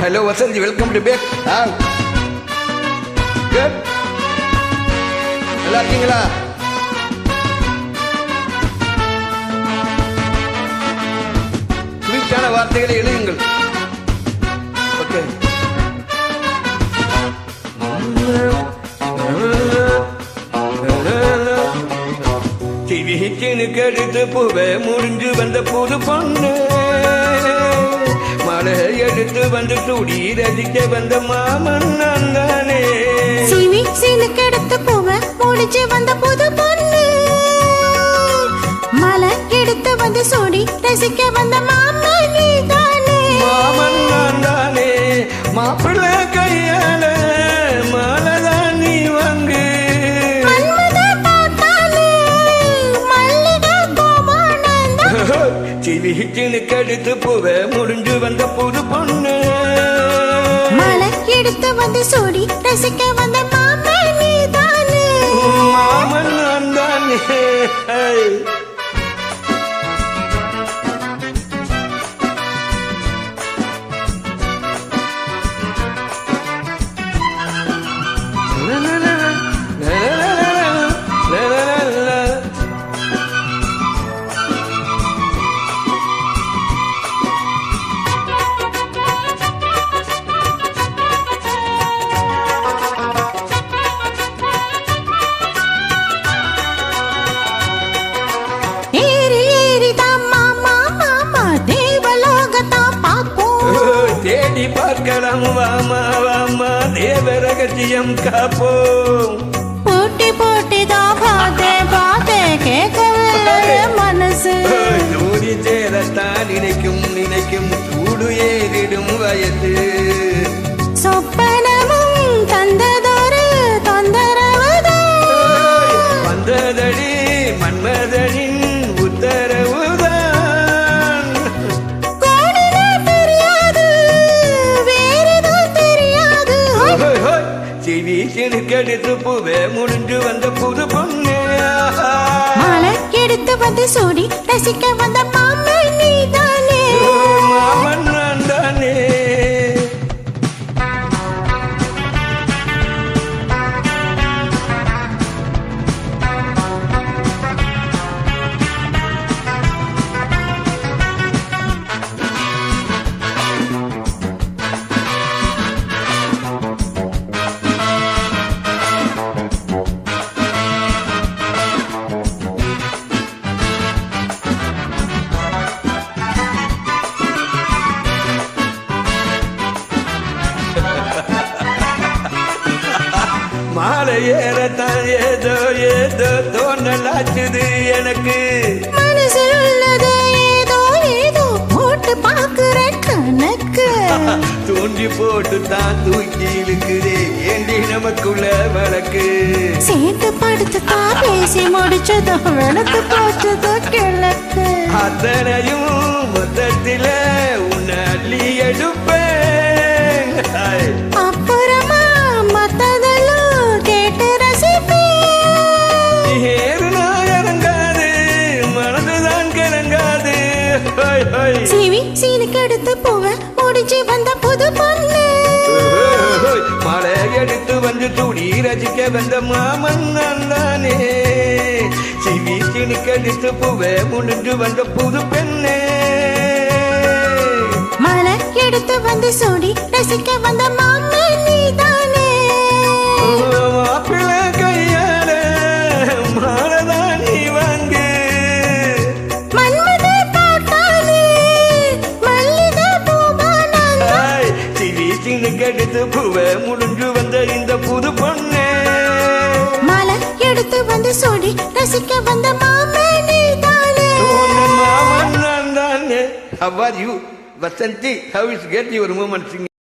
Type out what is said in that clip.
Hello, Vasanthi, welcome to back. Good. நல்லா இருக்கீங்களா? ஸ்வீட்டான வார்த்தைகளை எழுதுங்கள். ஓகே. டிவிக்கு எடுத்து பூவை முடிஞ்சு வந்த புது பொண்ணு மழை எடுத்து வந்து துடி ரசிக்க வந்த மாமன் நான் தானே. சிவிக்கு எடுத்து பூவை முடிஞ்சு வந்த புது பொண்ணு மழை எடுத்து வந்து சூடி ரசிக்க வந்த மாமன் நீ தானே. மாமன் நான் தானே மாப்பிள்ளை கையால மாலதான் நீ வாங்கு. சிவிக்கு எடுத்து பூவை முடிஞ்சு வந்த புது பொண்ணு மழை எடுத்து வந்து சூடி ரசிக்க வந்த மாமன் நீ தானே. மாமன் நான் தானே. தேடி பார்க்கலாம் வாமா வாமா தேவரகத்தியம் காப்போம். போட்டி போட்டி தான் பாத்தே கேட்கவில்லை மனசு. ஜோடி சேரத்தான் நினைக்கும் நினைக்கும் சூடு ஏறிடும் வயது. சொப்பனமும் தந்ததொரு தொந்தரவுதான் வந்ததடி மன்மதனின் உத்தரவுதான். எடுத்து பூவே முடிஞ்சு வந்த புது பொண்ணு மழை எடுத்து வந்து சூடி ரசிக்க வந்த மாமன் நீ தானே. மாமன் நான் தானே. மாலை ஏறத்தான் ஏதோ ஏதோ தோணலாச்சுது எனக்கு. மனசில் உள்ளது ஏதோ ஏதோ போட்டு பாக்குற கணக்கு. தூண்டி போட்டு தான் தூக்கி இழுக்குதே ஏண்டி நமக்குள்ள வழக்கு. சேர்த்து படுத்து தான் பேசி முடிச்சதோ வெளுத்து போச்சதோ கிழக்கு. அத்தனையும் மொத்தத்தில உன்னை அள்ளி எடுப்பேன். அப்புறமா மத்ததெல்லாம் கேட்டு ரசிப்பேன். ஏறுனா இறங்காது மனதுதான் கிளங்காது. சிவிக்கு எடுத்து பூவை முடிஞ்சு வந்த புது பொண்ணு மழை எடுத்து வந்து துடி ரசிக்க வந்த மாமன் நான் தானே. சிவிக்கு எடுத்து பூவை முடிஞ்சு வந்த புது பெண்ணே. மழை எடுத்து வந்து சூடி ரசிக்க வந்த மாமன் நீ தானே. மாப்பிள்ளை கையால மாலதான் நீ வாங்கு. மன்மத பார்த்தாலே மல்லிகை பூவானாங்க. சிவிக்கு எடுத்து பூவை முடிஞ்சு வந்த இந்த புது பொண்ணே மழை எடுத்து வந்து சூடி ரசிக்க வந்த மாமன் நீ தானே. மாமன் நான் தானே. How are you, Vasanthi? How is get your moment singing?